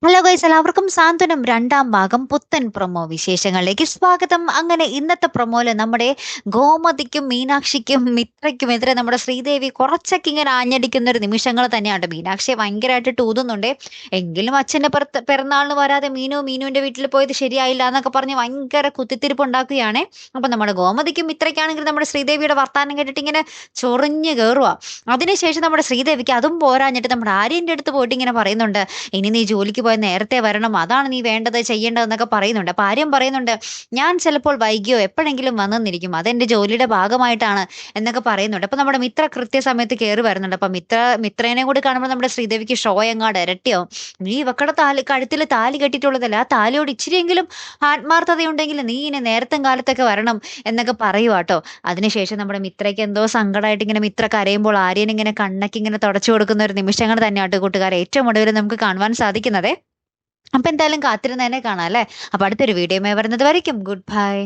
Hello guys, എല്ലാവർക്കും സാന്ത്വനം രണ്ടാം ഭാഗം പുത്തൻ പ്രൊമോ വിശേഷങ്ങളിലേക്ക് സ്വാഗതം. അങ്ങനെ ഇന്നത്തെ പ്രൊമോയില് നമ്മുടെ ഗോമതിക്കും മീനാക്ഷിക്കും മിത്രയ്ക്കുമെതിരെ നമ്മുടെ ശ്രീദേവി കുറച്ചൊക്കെ ഇങ്ങനെ ആഞ്ഞടിക്കുന്ന ഒരു നിമിഷങ്ങൾ തന്നെയാണ്. മീനാക്ഷിയെ ഭയങ്കരമായിട്ട് ടൂതുന്നുണ്ട്. എങ്കിലും അച്ഛന്റെ പിറന്നാളിന് വരാതെ മീനുവിന്റെ വീട്ടിൽ പോയത് ശരിയായില്ല എന്നൊക്കെ പറഞ്ഞ് ഭയങ്കര കുത്തിത്തിരിപ്പ് ഉണ്ടാക്കുകയാണ്. അപ്പൊ നമ്മുടെ ഗോമതിക്കും മിത്രയ്ക്കാണെങ്കിൽ നമ്മുടെ ശ്രീദേവിയുടെ വർത്താനം കേട്ടിട്ട് ഇങ്ങനെ ചൊറിഞ്ഞു കയറുക. അതിനുശേഷം നമ്മുടെ ശ്രീദേവിക്ക് അതും പോരാഞ്ഞിട്ട് നമ്മുടെ ആര്യന്റെ അടുത്ത് പോയിട്ട് ഇങ്ങനെ പറയുന്നുണ്ട്, ഇനി നീ ജോലിക്ക് പോയി നേരത്തെ വരണം, അതാണ് നീ വേണ്ടത് ചെയ്യേണ്ടതെന്നൊക്കെ പറയുന്നുണ്ട്. അപ്പൊ ആര്യം പറയുന്നുണ്ട്, ഞാൻ ചിലപ്പോൾ വൈകിയോ എപ്പോഴെങ്കിലും വന്നെന്നിരിക്കും, അതെന്റെ ജോലിയുടെ ഭാഗമായിട്ടാണ് എന്നൊക്കെ പറയുന്നുണ്ട്. അപ്പൊ നമ്മുടെ മിത്ര കൃത്യസമയത്ത് കയറി വരുന്നുണ്ട്. അപ്പൊ മിത്രേനെ കൂടി കാണുമ്പോൾ നമ്മുടെ ശ്രീദേവിക്ക് ഷോ എങ്ങാട് ഇരട്ടിയാവും. നീ ഇവക്കടെ കഴുത്തിൽ താലി കെട്ടിയിട്ടുള്ളതല്ല, ആ താലിയോട് ഇച്ചിരിയെങ്കിലും ആത്മാർത്ഥതയുണ്ടെങ്കിൽ നീ ഇനി നേരത്തും കാലത്തൊക്കെ വരണം എന്നൊക്കെ പറയുക കേട്ടോ. അതിനുശേഷം നമ്മുടെ മിത്രയ്ക്ക് എന്തോ സങ്കടമായിട്ട് ഇങ്ങനെ മിത്ര കരയുമ്പോൾ ആര്യൻ ഇങ്ങനെ കണ്ണൊക്കെ ഇങ്ങനെ തുടച്ചു കൊടുക്കുന്ന ഒരു നിമിഷങ്ങൾ തന്നെയാട്ടോ കൂട്ടുകാരെ ഏറ്റവും ഒടുവിൽ നമുക്ക് കാണുവാൻ സാധിക്കുന്നത്. അപ്പൊ എന്തായാലും കാത്തിരുന്ന് തന്നെ കാണാം അല്ലേ. അപ്പൊ അടുത്തൊരു വീഡിയോ വരുന്നത് വരയ്ക്കും ഗുഡ് ബൈ.